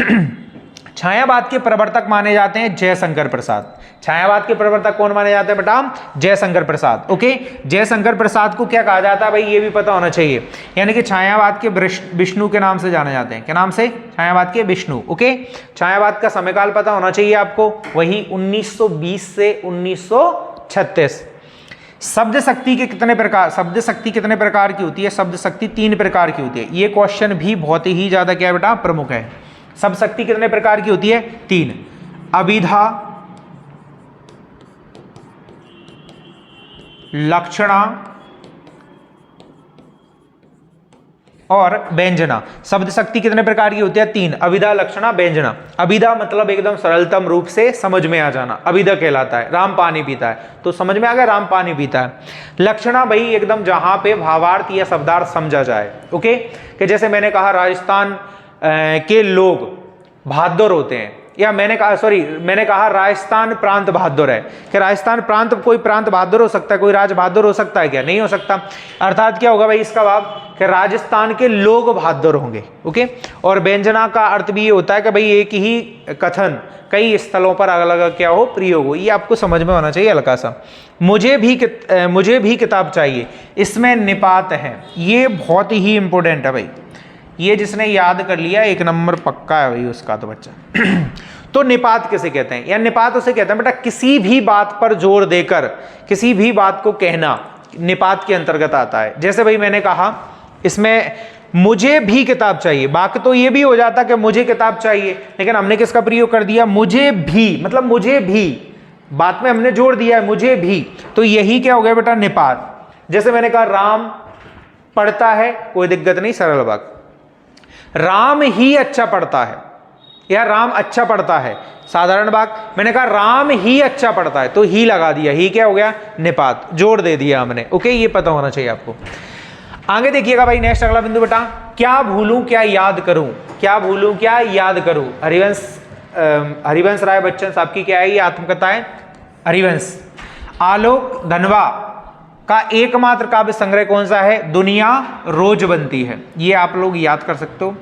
छायावाद के प्रवर्तक माने जाते हैं जयशंकर प्रसाद। छायावाद के प्रवर्तक कौन माने जाते हैं बेटा? जयशंकर प्रसाद। ओके, जयशंकर प्रसाद को क्या कहा जाता है भाई? ये भी पता होना चाहिए। यानी कि छायावाद के विष्णु के नाम से जाने जाते हैं। क्या नाम से? छायावाद के विष्णु। ओके, छायावाद का समयकाल पता होना चाहिए आपको, वही 1920 से 1936। शब्द शक्ति के कितने प्रकार? शब्द शक्ति कितने प्रकार की होती है? शब्द शक्ति 3 प्रकार की होती है। ये क्वेश्चन भी बहुत ही ज्यादा क्या है बेटा? प्रमुख है। शब्द शक्ति कितने प्रकार की होती है? 3। अभिधा, लक्षणा और व्यंजना। शब्द शक्ति कितने प्रकार की होती है? 3। अभिधा, लक्षणा, व्यंजना। अभिधा मतलब एकदम सरलतम रूप से समझ में आ जाना, अभिधा कहलाता है। राम पानी पीता है, तो समझ में आ गया, राम पानी पीता है। लक्षणा भाई एकदम जहां पे भावार्थ या शब्दार्थ समझा जाए। ओके, कि जैसे मैंने कहा राजस्थान के लोग बहादुर होते हैं, या मैंने कहा राजस्थान प्रांत बहादुर है। कि राजस्थान प्रांत, कोई प्रांत बहादुर हो सकता है, कोई राज बहादुर हो सकता है क्या? नहीं हो सकता। अर्थात क्या होगा भाई इसका भाव? कि राजस्थान के लोग बहादुर होंगे। ओके, और व्यंजना का अर्थ भी ये होता है कि भाई एक ही कथन कई स्थलों पर अलग अलग क्या हो? प्रयोग हो। ये आपको समझ में होना चाहिए हल्का सा। मुझे भी किताब चाहिए, इसमें निपात है। ये बहुत ही इंपॉर्टेंट है भाई, ये जिसने याद कर लिया 1 नंबर पक्का है भाई उसका तो बच्चा। तो निपात किसे कहते हैं? या निपात उसे कहते हैं बेटा किसी भी बात पर जोर देकर किसी भी बात को कहना, निपात के अंतर्गत आता है। जैसे भाई मैंने कहा इसमें मुझे भी किताब चाहिए, बाकी तो ये भी हो जाता कि मुझे किताब चाहिए, लेकिन हमने किसका प्रयोग कर दिया? मुझे भी, मतलब मुझे भी, बात में हमने जोड़ दिया है मुझे भी, तो यही क्या हो गया बेटा? निपात। जैसे मैंने कहा राम पढ़ता है, कोई दिक्कत नहीं, सरल बात। राम ही अच्छा पढ़ता है या राम अच्छा पढ़ता है, साधारण बात। मैंने कहा राम ही अच्छा पढ़ता है, तो ही लगा दिया, ही क्या हो गया? निपात, जोड़ दे दिया हमने। ओके, ये पता होना चाहिए आपको। आगे देखिएगा भाई, नेक्स्ट अगला बिंदु बेटा, क्या भूलूं क्या याद करूं? क्या भूलूं क्या याद करूं? हरिवंश राय बच्चन साहब की क्या है? ये आत्मकथा है हरिवंश। आलोक धनवा का एकमात्र काव्य संग्रह कौन सा है? दुनिया रोज बनती है। ये आप लोग याद कर सकते हो।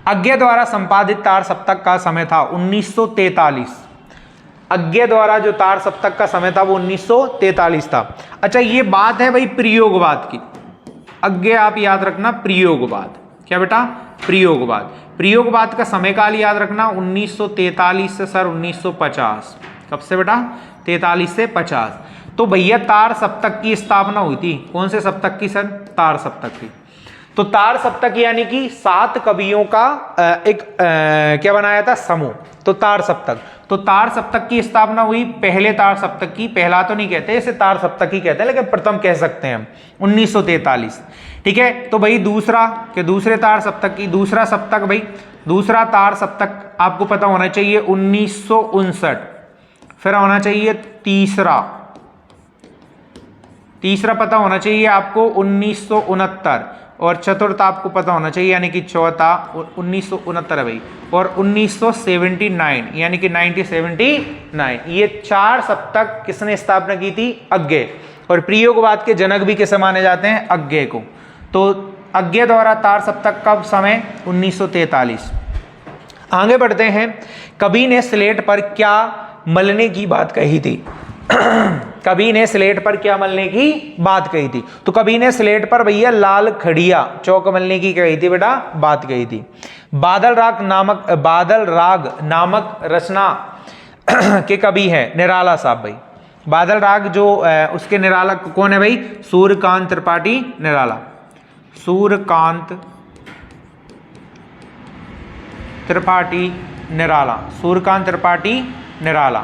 अज्ञा द्वारा संपादित तार सप्तक का समय था 1943। अज्ञा द्वारा जो तार सप्तक का समय था वो 1943 था। अच्छा, ये बात है भाई प्रयोगवाद की। अज्ञा आप याद रखना, प्रयोगवाद। क्या बेटा? प्रयोगवाद। प्रयोगवाद का समय काल याद रखना 1943 से सर 1950। कब से बेटा? 43 से 50। तो भैया तार सप्तक की स्थापना हुई थी। कौन से सप्तक की सर? तार सप्तक की। तो तार सप्तक यानी कि 7 कवियों का एक क्या बनाया था? समूह। तो तार सप्तक। तो तार सप्तक की स्थापना हुई पहले तार सप्तक की, पहला तो नहीं कहते, इसे तार सप्तक ही कहते हैं, लेकिन प्रथम कह सकते हैं हम, 1943। ठीक है। तो भाई दूसरा कि दूसरे तार सप्तक की, दूसरा सप्तक भाई, दूसरा तार सप्तक आपको पता होना चाहिए 1959। फिर होना चाहिए तीसरा पता होना चाहिए आपको 1969, और चतुर्थ आपको पता होना चाहिए यानी कि चौथा 1969 है भाई, और 1979 यानी कि 1979। ये 4 सप्तक किसने स्थापना की थी? अज्ञे। और प्रयोगवाद के जनक भी किसे माने जाते हैं? अज्ञे को। तो अज्ञे द्वारा तार सप्तक कब समय? 1943। आगे बढ़ते हैं। कवि ने स्लेट पर क्या मलने की बात कही थी? कवि ने स्लेट पर क्या मलने की बात कही थी? तो कवि ने स्लेट पर भैया लाल खड़िया चौक मलने की कही थी बेटा, बात कही थी। बादल राग नामक रचना के कवि हैं निराला साहब भाई। बादल राग जो उसके निराला कौन है भाई? सूर्यकांत त्रिपाठी निराला। सूर्यकांत त्रिपाठी निराला। सूर्यकांत त्रिपाठी निराला।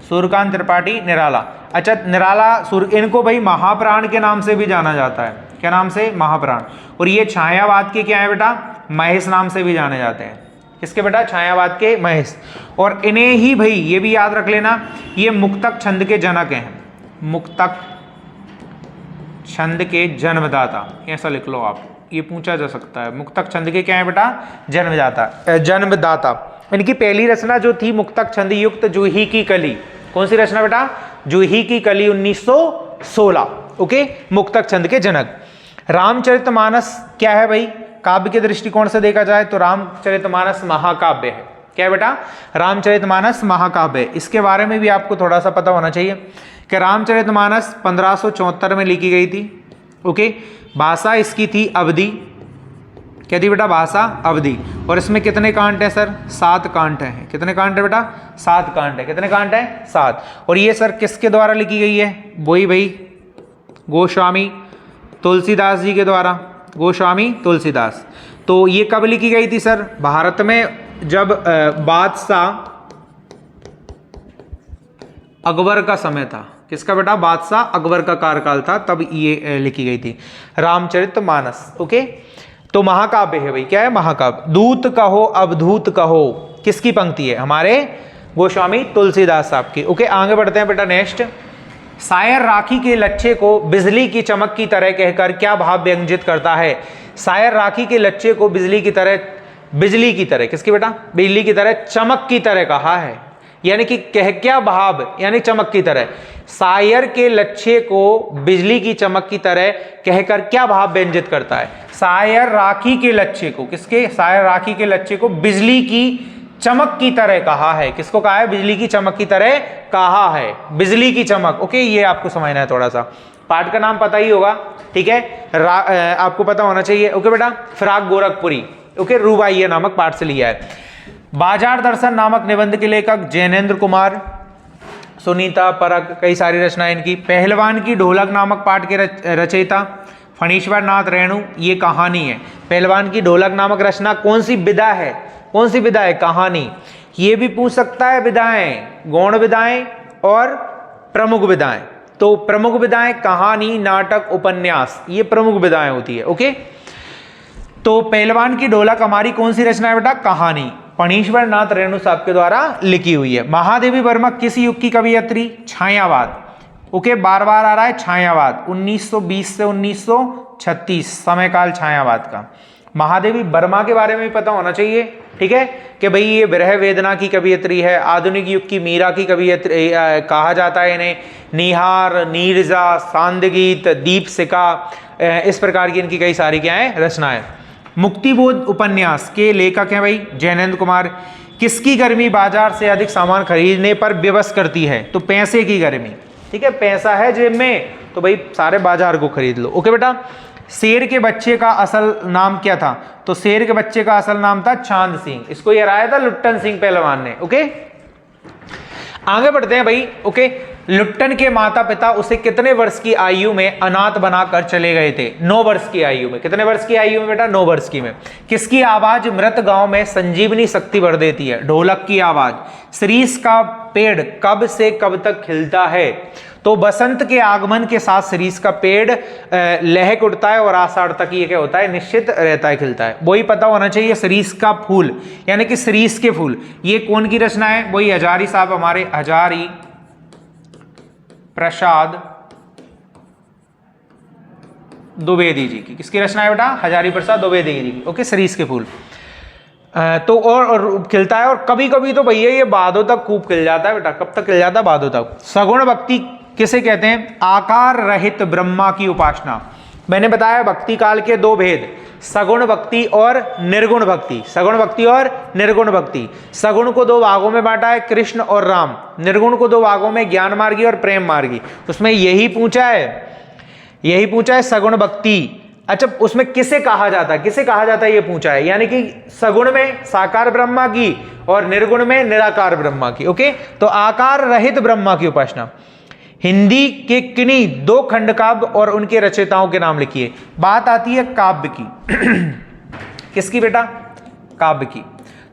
सूर्यकांत त्रिपाठी निराला। अच्छा, निराला इनको भाई महाप्राण के नाम से भी जाना जाता है। क्या नाम से? महाप्राण। और ये छायावाद के क्या है बेटा? महेश नाम से भी जाने जाते हैं। किसके बेटा? छायावाद के महेश। और इन्हें ही भाई ये भी याद रख लेना, ये मुक्तक छंद के जनक हैं। मुक्तक छंद के जन्मदाता, ऐसा लिख लो आप, ये पूछा जा सकता है। मुक्तक छंद के क्या है बेटा? जन्मदाता। इनकी पहली रचना जो थी मुक्तक छंद युक्त जूही की कली। कौन सी रचना बेटा? जूही की कली 1916। ओके, मुक्तक छंद के जनक। रामचरितमानस क्या है भाई? काव्य के दृष्टिकोण से देखा जाए तो रामचरितमानस महाकाव्य है। क्या है बेटा? रामचरितमानस महाकाव्य। इसके बारे में भी आपको थोड़ा सा पता होना चाहिए कि रामचरितमानस 1574 में लिखी गई थी। ओके, भाषा इसकी थी अवधी। क्या थी बेटा? भाषा अवधी। और इसमें कितने कांट हैं सर? 7 कांट हैं। कितने कांट है बेटा? 7 कांट है। कितने कांट है? 7। और ये सर किसके द्वारा लिखी गई है? वही भाई गोस्वामी तुलसीदास जी के द्वारा। गोस्वामी तुलसीदास। तो ये कब लिखी गई थी सर? भारत में जब बादशाह अकबर का समय था। किसका बेटा? बादशाह अकबर का कार्यकाल था, तब ये लिखी गई थी रामचरितमानस। ओके, तो महाकाव्य है भाई। क्या है? महाकाव्य। दूत कहो अवधूत कहो किसकी पंक्ति है? हमारे गोस्वामी तुलसीदास साहब की। ओके, आगे बढ़ते हैं बेटा। नेक्स्ट, शायर राखी के लच्छे को बिजली की चमक की तरह कहकर क्या भाव व्यंजित करता है? शायर राखी के लच्छे को बिजली की तरह किसकी बेटा? बिजली की तरह, चमक की तरह कहा है, यानी कि कह क्या भाव, यानी चमक की तरह। शायर के लच्छे को बिजली की चमक की तरह कहकर क्या भाव व्यंजित करता है? शायर राखी के लच्छे को, किसके? शायर राखी के लच्छे को बिजली की चमक की तरह कहा है। किसको कहा है? बिजली की चमक की तरह कहा है। बिजली की चमक। ओके, ये आपको समझना है थोड़ा सा। पाठ का नाम पता ही होगा, ठीक है, आपको पता होना चाहिए। ओके बेटा, फिराक गोरखपुरी। ओके, रूबाइया नामक पाठ से लिया है। बाजार दर्शन नामक निबंध के लेखक जैनेन्द्र कुमार, सुनीता परक, कई सारी रचनाएं इनकी। पहलवान की ढोलक नामक पाठ के रचयिता फणीश्वर नाथ रेणु। ये कहानी है। पहलवान की ढोलक नामक रचना कौन सी विधा है? कौन सी विधा है? कहानी। ये भी पूछ सकता है विधाएं, गौण विधाएं और प्रमुख विधाएं। तो प्रमुख विधाएं कहानी, नाटक, उपन्यास, ये प्रमुख विधाएं होती है। ओके, तो पहलवान की ढोलक हमारी कौन सी रचना है बेटा? कहानी। फणीश्वर नाथ रेणु साहब के द्वारा लिखी हुई है। महादेवी वर्मा किस युग की कवियत्री? छायावाद। ओके, बार बार आ रहा है छायावाद। 1920 से 1936 समयकाल छायावाद का। महादेवी वर्मा के बारे में भी पता होना चाहिए, ठीक है, कि भाई ये विरह वेदना की कवियत्री है। आधुनिक युग की मीरा की कवियत्री कहा जाता है इन्हें। निहार, नीरजा, सांदगीत, दीपशिखा, इस प्रकार की इनकी कई सारी क्या है? रचनाएं। मुक्तिबोध उपन्यास के लेखक हैं भाई जैनेन्द्र कुमार। किसकी गर्मी बाजार से अधिक सामान खरीदने पर विवश करती है? तो पैसे की गर्मी, ठीक है, पैसा है जेब में तो भाई सारे बाजार को खरीद लो। ओके बेटा, शेर के बच्चे का असल नाम क्या था? तो शेर के बच्चे का असल नाम था चांद सिंह। इसको ये हराया था लुट्टन सिंह पहलवान ने। ओके, आगे बढ़ते हैं भाई। ओके, लुट्टन के माता पिता उसे कितने वर्ष की आयु में अनाथ बनाकर चले गए थे? 9 वर्ष की आयु में। कितने वर्ष की आयु में बेटा? 9 वर्ष की में। किसकी आवाज मृत गांव में संजीवनी शक्ति भर देती है? ढोलक की आवाज। शीरीष का पेड़ कब से कब तक खिलता है? तो बसंत के आगमन के साथ शीरीष का पेड़ लहक उठता है और आषाढ़ तक ये क्या होता है? निश्चित रहता है, खिलता है। वही पता होना चाहिए। शीरीष का फूल यानी कि शीरीष के फूल, ये कौन की रचना है? वही हजारी साहब, हमारे हजारी प्रसाद द्विवेदी जी की। किसकी रचना है बेटा? हजारी प्रसाद द्विवेदी जी की। ओके, शीरीष के फूल तो और खिलता है, और कभी कभी तो भैया ये बादों तक खूब खिल जाता है बेटा। कब तक खिल जाता है? बादों तक। सगुण भक्ति किसे कहते हैं? आकार रहित ब्रह्मा की उपासना। मैंने बताया भक्ति काल के 2 भेद, सगुण भक्ति और निर्गुण भक्ति। सगुण भक्ति और निर्गुण भक्ति। सगुण को 2 भागों में बांटा है, कृष्ण और राम। निर्गुण को 2 भागों में, ज्ञान मार्गी और प्रेम मार्गी। उसमें यही पूछा है सगुण भक्ति। अच्छा, उसमें किसे कहा जाता है? किसे कहा जाता है ये पूछा है। यानी कि सगुण में साकार ब्रह्मा की और निर्गुण में निराकार ब्रह्मा की। ओके, तो आकार रहित ब्रह्मा की उपासना। हिंदी के किन्हीं 2 खंड काव्य और उनके रचयिताओं के नाम लिखिए। बात आती है काव्य की। किसकी बेटा? काव्य की।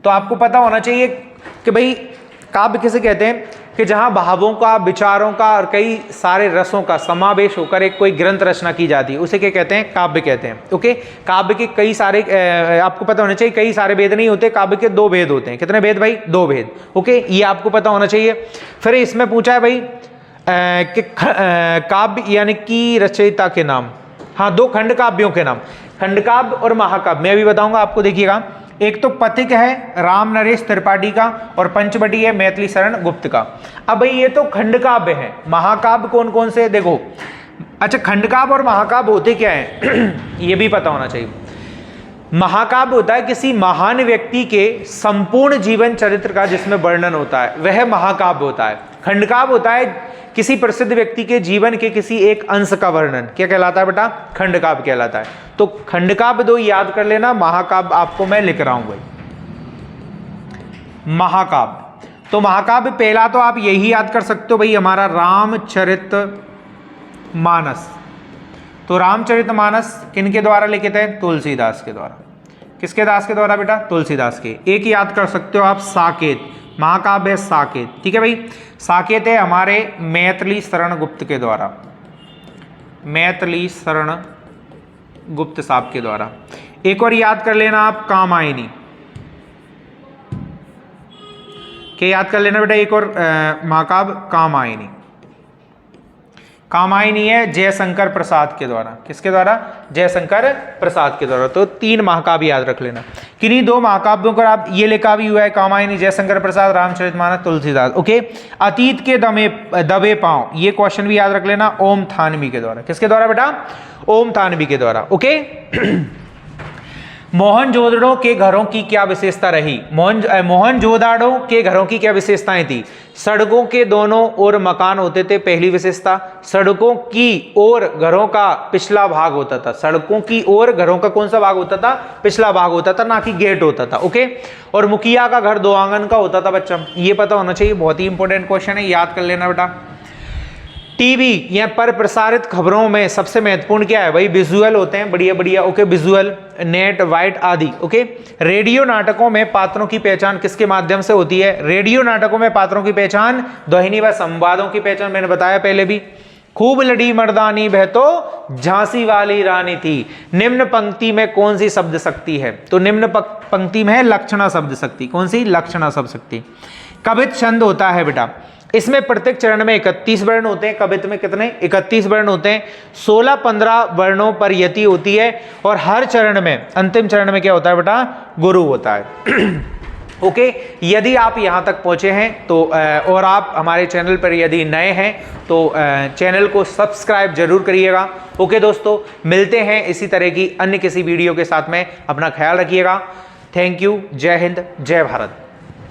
तो आपको पता होना चाहिए कि भाई काव्य किसे कहते हैं? कि जहां भावों का, विचारों का और कई सारे रसों का समावेश होकर एक कोई ग्रंथ रचना की जाती है, उसे क्या कहते हैं? काव्य कहते हैं। ओके, काव्य के कई सारे आपको पता होना चाहिए, कई सारे भेद नहीं होते। काव्य के 2 भेद होते हैं। कितने भेद भाई? 2 भेद। ओके, ये आपको पता होना चाहिए। फिर इसमें पूछा है भाई कि काव्य यानी कि रचयिता के नाम। हाँ, 2 खंड काव्यों के नाम, खंड काव्य और महाकाव्य। मैं अभी बताऊंगा आपको। देखिएगा, एक तो पथिक है राम नरेश त्रिपाठी का, और पंचवटी है मैथिली शरण गुप्त का। अब भाई ये तो खंड काव्य है। महाकाव्य कौन कौन से? देखो, अच्छा, खंड काव्य और महाकाव्य होते क्या है? ये भी पता होना चाहिए। महाकाव्य होता है किसी महान व्यक्ति के संपूर्ण जीवन चरित्र का जिसमें वर्णन होता है, वह महाकाव्य होता है। खंड काव्य होता है किसी प्रसिद्ध व्यक्ति के जीवन के किसी एक अंश का वर्णन। क्या कहलाता है बेटा? खंड काव्य कहलाता है। तो खंड काव्य 2 याद कर लेना, महाकाव्य आपको मैं लिख रहा हूं भाई। महाकाव्य, तो महाकाव्य पहला तो आप यही याद कर सकते हो भाई, हमारा रामचरितमानस। तो रामचरितमानस किनके द्वारा लिखित है? तुलसीदास के द्वारा। किसके दास के द्वारा बेटा? तुलसीदास के। एक ही याद कर सकते हो आप, साकेत। महाकाव्य है साकेत। ठीक है भाई, साकेत है हमारे मैथिली शरण गुप्त के द्वारा। मैथिली शरण गुप्त साहब के द्वारा। एक और याद कर लेना आप, कामायनी। क्या याद कर लेना बेटा? एक और महाकाव्य कामायनी। कामायनी है जयशंकर प्रसाद के द्वारा। किसके द्वारा? जयशंकर प्रसाद के द्वारा। तो 3 महाकाव्य याद रख लेना। किन्हीं 2 महाकाव्यों पर आप ये लिखा भी हुआ है, कामायनी, जयशंकर प्रसाद, रामचरितमानस, तुलसीदास। ओके, अतीत के दबे पांव, ये क्वेश्चन भी याद रख लेना, ओम थानवी के द्वारा। किसके द्वारा बेटा? ओम थानवी के द्वारा। ओके, मोहनजोदड़ो के घरों की क्या विशेषता रही? मोहनजोदड़ो के घरों की क्या विशेषताएं थी? सड़कों के दोनों ओर मकान होते थे, पहली विशेषता। सड़कों की ओर घरों का पिछला भाग होता था। सड़कों की ओर घरों का कौन सा भाग होता था? पिछला भाग होता था, ना कि गेट होता था। ओके, और मुखिया का घर 2 आंगन का होता था बच्चा। ये पता होना चाहिए, बहुत ही इंपॉर्टेंट क्वेश्चन है, याद कर लेना बेटा। टीवी या पर प्रसारित खबरों में सबसे महत्वपूर्ण क्या है भाई? विजुअल होते हैं, बढ़िया बढ़िया। ओके, विजुअल, नेट, वाइट आदि। ओके, रेडियो नाटकों में पात्रों की पहचान किसके माध्यम से होती है? रेडियो नाटकों में पात्रों की पहचान ध्वनि व संवादों की पहचान, मैंने बताया पहले भी। खूब लड़ी मर्दानी वह तो झांसी वाली रानी थी। निम्न पंक्ति में कौन सी शब्द शक्ति है? तो निम्न पंक्ति में है लक्षणा शब्द शक्ति। कौन सी? लक्षणा शब्द शक्ति। कवित छंद होता है बेटा, इसमें प्रत्येक चरण में 31 वर्ण होते हैं। कवित में कितने? 31 वर्ण होते हैं। 16-15 वर्णों पर यति होती है, और हर चरण में, अंतिम चरण में क्या होता है बेटा? गुरु होता है। ओके, यदि आप यहाँ तक पहुँचे हैं तो और आप हमारे चैनल पर यदि नए हैं तो चैनल को सब्सक्राइब जरूर करिएगा। ओके दोस्तों, मिलते हैं इसी तरह की अन्य किसी वीडियो के साथ में। अपना ख्याल रखिएगा। Thank you. जय हिंद, जय भारत।